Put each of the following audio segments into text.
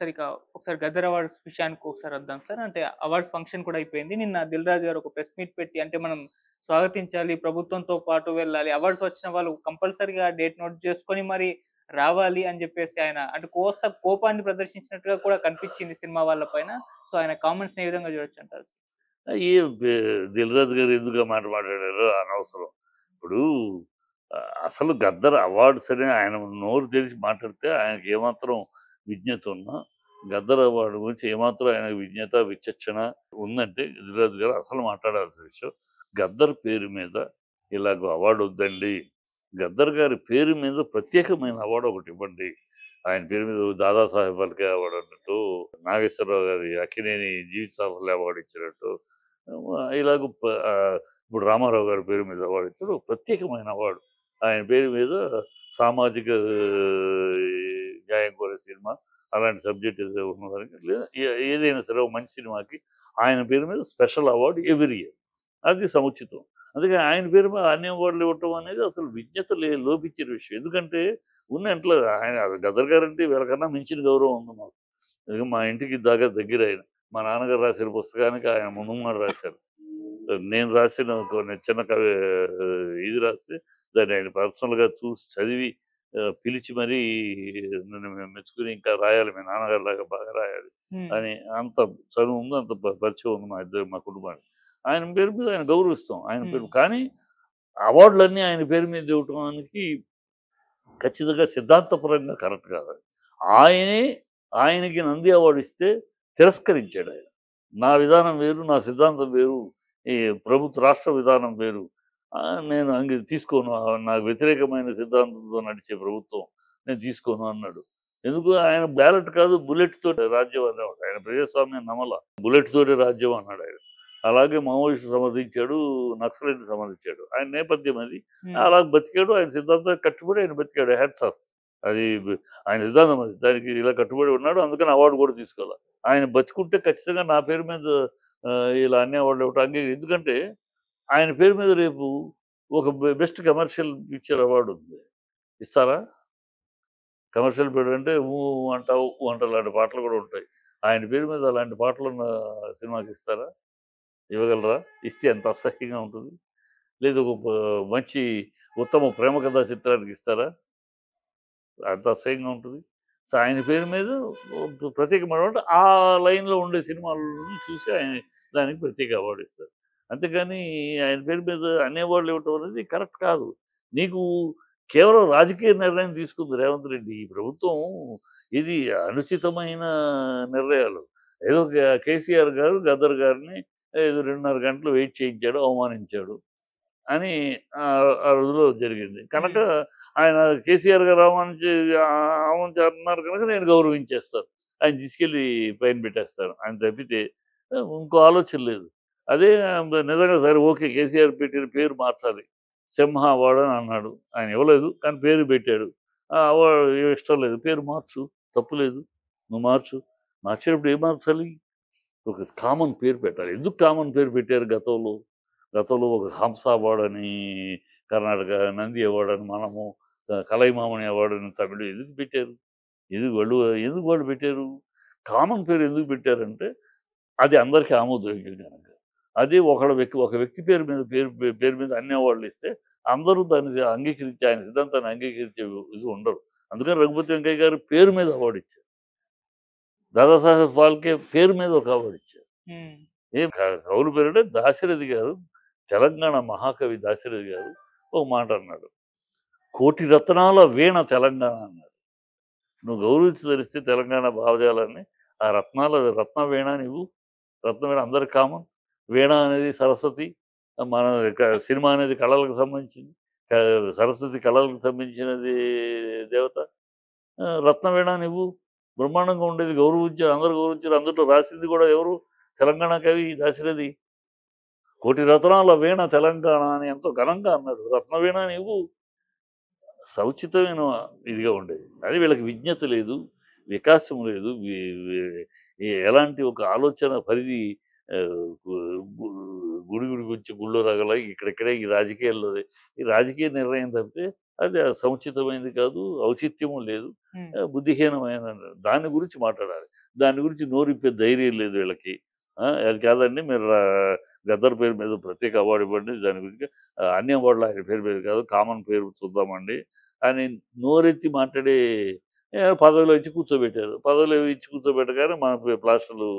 Sir ఇక ఒకసారి 'Gaddar awards' విషయానికి ఒకసారి వద్దాం సార్. అంటే అవార్డ్స్ ఫంక్షన్ కూడా అయిపోయింది. నిన్న 'దిల్ రాజు' గారు ఒక ప్రెస్ మీట్ పెట్టి అంటే మనం స్వాగతించాలి, ప్రభుత్వంతో పాటు వెళ్ళాలి. అవార్డ్స్ వచ్చిన వాళ్ళు కంపల్సరీగా డేట్ నోట్ చేసుకొని మరి రావాలి అని జెప్పేసి ఆయన అంటే కోపాన్ని ప్రదర్శించినట్టుగా కూడా కనిపించింది సినిమా వాళ్ళ పైన. సో, ఆయన కామెంట్స్‌ని ఏ విధంగా చూడొచ్చంటారు? ఈ బె 'దిల్ రాజు' గారు ఎందుకు ఆ మాట మాట్లాడారో అనవసరం. ఇప్పుడు అసలు 'గద్దర్ అవార్డ్స్' అని ఆయన నోరు తెరిచి మాట్లాడితే ఆయనకి ఏమాత్రం విజ్ఞత ఉన్నా, 'గద్దర్ అవార్డ్' గురించి ఏమాత్రం ఆయనకు విజ్ఞత, విచక్షణ ఉందంటే 'దిల్ రాజు' గారు అసలు మాట్లాడాల్సిన విషయం. 'గద్దర్' పేరు మీద ఇలాగ అవార్డ్ వద్దండి. 'గద్దర్' గారి పేరు మీద ప్రత్యేకమైన అవార్డ్ ఒకటివ్వండి. ఆయన పేరు మీద దాదాసాహెబ్ ఫాల్కే అవార్డ్ అన్నట్టు, నాగేశ్వరరావు గారి అక్కినేని జీవిత సాఫల్య అవార్డ్ ఇచ్చినట్టు, ఇలాగ ఇప్పుడు రామారావు గారి పేరు మీద అవార్డు ఇచ్చాడు. ఒక ప్రత్యేకమైన అవార్డు. ఆయన పేరు మీద సామాజిక న్యాయం కోరే సినిమా అలాంటి సబ్జెక్ట్ ఏదో ఉన్నదానికి లేదా ఏదైనా సరే ఒక మంచి సినిమాకి ఆయన పేరు మీద స్పెషల్ అవార్డు ఎవ్రీ ఇయర్. అది సముచితం. అందుకే ఆయన పేరు మీద అన్ని అవార్డులు ఇవ్వటం అనేది అసలు విజ్ఞత లోపించిన విషయం. ఎందుకంటే ఉన్నంట్లో ఆయన 'గద్దర్' గారంటే వీళ్ళకన్నా మించిన గౌరవం ఉంది మాకు. ఇక మా ఇంటికి దగ్గరాయన. మా నాన్నగారు రాసిన పుస్తకానికి ఆయన ముందు మాట రాశారు. నేను రాసిన కొన్ని చిన్న ఇది రాస్తే దాన్ని ఆయన పర్సనల్‌గా చూసి చదివి పిలిచి మరీ నన్ను మెచ్చుకొని ఇంకా రాయాలి మీ నాన్నగారిలాగా బాగా రాయాలి హ్మ్. అని అంత చదువు ఉంది. అంత పరిచయం ఉంది మా కుటుంబానికి. ఆయన పేరు మీద ఆయన గౌరవిస్తాం. ఆయన హ్మ్. పేరు కానీ అవార్డులన్నీ ఆయన పేరు మీద ఇవ్వటానికి ఖచ్చితంగా సిద్ధాంతపరంగా కరెక్ట్ కాదు. ఆయనే ఆయనకి నంది అవార్డ్ ఇస్తే తిరస్కరించాడాయన. నా విధానం వేరు, నా సిద్ధాంతం వేరు, ఈ రాష్ట్ర విధానం వేరు. నేను తీసుకోను. నాకు వ్యతిరేకమైన సిద్ధాంతంతో నడిచే ప్రభుత్వం నేను తీసుకోను అన్నాడు. ఎందుకు ఆయన బ్యాలెట్ కాదు బుల్లెట్ తోటి రాజ్యం అనేవాడు. ఆయన ప్రజాస్వామ్యం నమ్మల. బుల్లెట్ తోటి రాజ్యం అన్నాడాయన. అలాగే మావోయిస్టులు సమర్థించాడు, నక్సలైట్‌ని సమర్థించాడు. ఆయన నేపథ్యం అది. హ్మ్. అలా బతికాడు. ఆయన సిద్ధాంతానికి కట్టుబడి ఆయన బతికాడు. Hats off. అది ఆయన సిద్ధాంతం అది. దానికి ఇలా కట్టుబడి ఉన్నాడు. అందుకని అవార్డ్ కూడా తీసుకోలా. ఆయన బతికుంటే ఖచ్చితంగా నా పేరు మీద ఇలా అన్ని అవార్డులు ఇవ్వటానికి ఎందుకంటే ఆయన పేరు మీద రేపు ఒక బెస్ట్ కమర్షియల్ పిక్చర్ అవార్డ్ ఉంది. ఇస్తారా? కమర్షియల్ పీరియడ్ అంటే 'ఊ అంటావు ఊ అంటావు' లాంటి పాటలు కూడా ఉంటాయి. ఆయన పేరు మీద అలాంటి పాటలున్న సినిమాకి ఇస్తారా? ఇవ్వగలరా? ఇస్తే ఎంత అసహ్యంగా ఉంటుంది. లేదు ఒక మంచి ఉత్తమ ప్రేమ కథా చిత్రానికి ఇస్తారా? అంత అసహ్యంగా ఉంటుంది. సో, ఆయన పేరు మీద ప్రత్యేకమైన అవార్డు ఆ లైన్‌లో ఉండే సినిమాలను చూసి ఆయన దానికి ప్రత్యేక అవార్డ్ ఇస్తారు. అంతేగాని ఆయన పేరు మీద అన్ని అవార్డులు ఇవ్వటం అనేది కరెక్ట్ కాదు. నీకు కేవలం రాజకీయ నిర్ణయం తీసుకుంది రేవంత్ రెడ్డి. ఈ ప్రభుత్వం ఇది అనుచితమైన నిర్ణయాలు. ఏదో కేసీఆర్ గారు గద్దర్ గారిని ఏదో 2:30 గంటలు వెయిట్ చేయించాడు, అవమానించాడు అని ఆ రోజులో జరిగింది. కనుక హ్మ్. ఆయన కేసీఆర్ గారు అవమానించారన్నారు కనుక నేను గౌరవించేస్తాను. ఆయన తీసుకెళ్ళి పైన పెట్టేస్తాను. ఆయన తప్పితే ఇంకో ఆలోచన లేదు. అదే నిజంగా సరే ఓకే. కేసీఆర్ పెట్టిన పేరు మార్చాలి. సింహ అవార్డ్ అని అన్నాడు. ఆయన ఇవ్వలేదు. కానీ పేరు పెట్టాడు. ఆ అవార్డ్ ఇష్టం లేదు. పేరు మార్చు. తప్పు లేదు. నువ్వు మార్చు. మార్చేటప్పుడు ఏం మార్చాలి? ఒక కామన్ పేరు పెట్టాలి. ఎందుకు కామన్ పేరు పెట్టారు గతంలో? గతంలో ఒక హంస అవార్డ్ అని కర్ణాటక, నంది అవార్డ్ అని మనము, కలైమామణి అవార్డ్ అని తమిళ్ ఎందుకు పెట్టారు? ఎందుకు వాళ్ళు పెట్టారు? కామన్ పేరు ఎందుకు పెట్టారంటే అది అందరికీ ఆమోదయోగ్యం గనక. అదే ఒక వ్యక్తి పేరు మీద అన్ని అవార్డులు ఇస్తే అందరూ దాన్ని అంగీకరించి ఆయన సిద్ధాంతాన్ని అంగీకరించే ఇది ఉండరు. అందుకని రఘుపతి వెంకయ్య గారు పేరు మీద అవార్డ్ ఇచ్చారు. దాదాసాహెబ్ ఫాల్కే పేరు మీద ఒక అవార్డ్ ఇచ్చారు. హ్మ్. ఏం కవులు పేరంటే దాశరథి గారు, తెలంగాణ మహాకవి దాశరథి గారు ఒక మాట అన్నాడు. 'కోటి రత్నాల వీణ తెలంగాణ' అన్నాడు. నువ్వు గౌరవించదలిస్తే తెలంగాణ భావజాలాన్ని ఆ రత్న వీణ నువ్వు. రత్న వీణ అందరికి కామన్. వీణ అనేది సరస్వతి. మన సినిమా అనేది కళలకు సంబంధించింది. సరస్వతి కళలకు సంబంధించినది దేవత. రత్నవీణ నువ్వు. బ్రహ్మాండంగా ఉండేది గౌరవించారు. అందరూ గౌరవించారు. అందులో రాసింది కూడా ఎవరు? తెలంగాణ కవి దాశరథి. 'కోటి రత్నాల వీణ తెలంగాణ' అని ఎంతో ఘనంగా అన్నాడు. రత్నవీణ నువ్వు. సముచితమైన ఇదిగా ఉండేది. అది వీళ్ళకి విజ్ఞత లేదు, వికాసం లేదు. వి వి ఎలాంటి ఒక ఆలోచన పరిధి ఆహ్, గు గు గుడి గుడికొచ్చి గుళ్ళో రగల ఇక్కడిక్కడే ఈ రాజకీయాల్లో ఈ రాజకీయ నిర్ణయం తప్పితే అది సముచితమైనది కాదు, ఔచిత్యము లేదు, హ్మ్. బుద్ధిహీనమైన దాని గురించి మాట్లాడాలి. దాని గురించి నోరిప్పే ధైర్యం లేదు వీళ్ళకి. అది కాదండి మీరు గద్దర్ పేరు మీద ప్రత్యేక అవార్డ్ ఇవ్వండి. దాని గురించి అన్ని అవార్డులు ఆయన పేరు మీద కాదు, కామన్ పేరు చూద్దామండి అని నోరెత్తి మాట్లాడే పదవిలో ఇచ్చి కూర్చోబెట్టారు. పదవిలో ఇచ్చి కూర్చోబెట్టగానే మన ప్లాస్టర్‌లు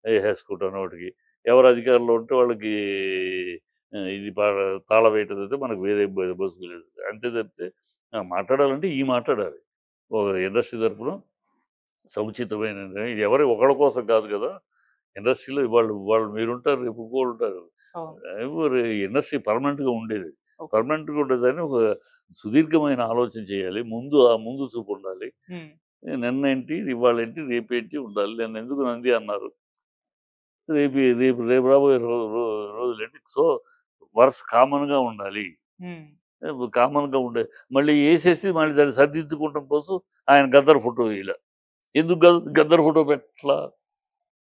ఏసేసుకుంటాం నోటికి. ఎవరు అధికారంలో ఉంటే వాళ్ళకి ఇది తాళం వేయటం తప్పితే మనకు వేరే బతుకు లేదు. అంతే తప్పితే మాట్లాడాలంటే మాట్లాడాలి. ఒక ఇండస్ట్రీ తరపున సముచితమైన ఇది ఎవరి ఒకళ్ళ కోసం కాదు కదా! ఇండస్ట్రీలో ఇవాళ మీరుంటారు, రేపు ఇంకోళ్ళుంటారు. అవును. ఇండస్ట్రీ పర్మనెంట్‌గా ఉండేది. ఓకే. పర్మనెంట్‌గా ఉండేదాన్ని ఒక సుదీర్ఘమైన ఆలోచన చేయాలి. ముందు చూపు ఉండాలి. హ్మ్. నిన్నేంటి, ఇవాళేంటి, రేపేంటి ఉండాలి. నన్నెందుకు నంది అన్నారు. రేపు రేపు రాబోయే రోజులేంటి. సో, వరుస కామన్‌గా ఉండాలి. హ్మ్. కామన్‌గా ఉండే మళ్ళీ ఏసేసి మళ్ళీ దాన్ని సరిదిద్దుకోవటం కోసం ఆయన గద్దర్ ఫోటో ఎయల. ఎందుకు గద్దర్ ఫోటో పెట్టట్లా?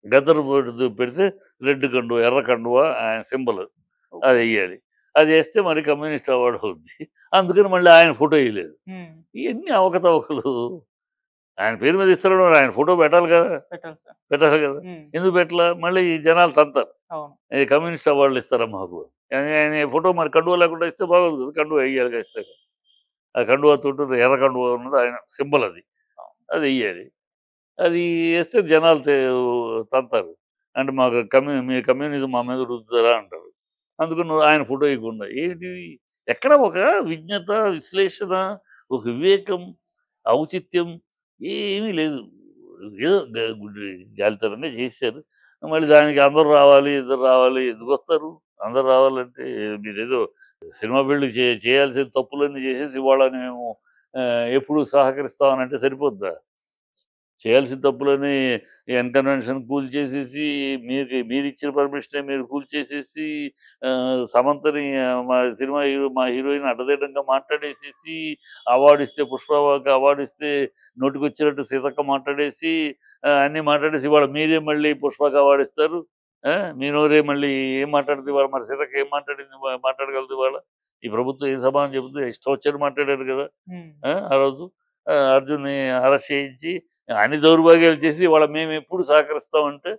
గద్దర్ ఫోటో పెడితే రెడ్ కండువా, ఎర్ర కండువా ఆయన సింబల్ ఓకే. అదెయ్యాలి. అదేస్తే మరి కమ్యూనిస్ట్ అవార్డ్ అవుద్ది. అందుకని మళ్ళీ ఆయన ఫోటో ఎయలేదు. హ్మ్. ఇయన్నీ అవకతవకలు. ఆయన పేరు మీద ఇస్తున్నాడు ఆయన ఫోటో పెట్టాలి కదా! పెట్టాలి సార్. పెట్టాలి కదా! హ్మ్. ఎందుకు పెట్టలా? మళ్ళీ ఈ జనాలు తంతారు. అవును. కమ్యూనిస్ట్ అవార్డులు ఇస్తారా మాకు? ఆయన ఫోటో మరి కండువా లేకుండా ఇస్తే బాగోదు కదా! కండువా ఎయ్యాలిగా ఇస్తాక. ఆ కండువాతోటి ఎర్ర కండువా ఉన్నది ఆయన సింబల్ అది. అవును. అదెయ్యాలి. అది ఏస్తే జనాలు తంతారు. అంటే మాకు మీ కమ్యూనిజం మా మీద రుద్దుతారా అంటారు. అందుకని ఆయన ఫోటో ఇయకుండా ఏంటి ఎక్కడ ఒక విజ్ఞత, విశ్లేషణ, ఒక వివేకం, ఔచిత్యం ఏమీ లేదు. ఏదో గాలితనంగా చేసేశారు. మళ్ళీ దానికి అందరూ రావాలి, ఇద్దరు రావాలి ఎందుకొస్తారు? అందరూ రావాలంటే మీరేదో సినిమా ఫీల్డ్‌కి చేయాల్సిన తప్పులన్నీ చేసేసి ఇవాళ మేము ఎప్పుడు సహకరిస్తామనంటే సరిపోద్దా? చేయాల్సిన తప్పులని కన్వెన్షన్ కూల్చేసేసి, మీరిచ్చిన పర్మిషనే మీరు కూల్చేసేసి, సమంతని మా హీరోయిన్ అడ్డదిడ్డంగా మాట్లాడేసేసి, అవార్డిస్తే పుష్పకి అవార్డిస్తే నోటికొచ్చినట్టు సీతక్క మాట్లాడేసి, అన్నీ మాట్లాడేసి ఇవాళ మీరే మళ్ళీ పుష్పకి అవార్డిస్తారు. మీ నోరే మళ్ళీ ఏం మాట్లాడుద్ది ఇవాళ మరి సీతక్క ఏం మాట్లాడింది మాట్లాడగలదు ఇవాళ? ఈ ప్రభుత్వం ఏం సమాధానం చెబుతుంది? ఇష్టం వచ్చినట్టు మాట్లాడారు కదా! హ్మ్. ఆ రోజు అర్జున్‌ని అరెస్ట్ చేయించి అన్ని దౌర్భాగ్యాలు చేసి ఇవాళ మేమెప్పుడు సహకరిస్తామంటే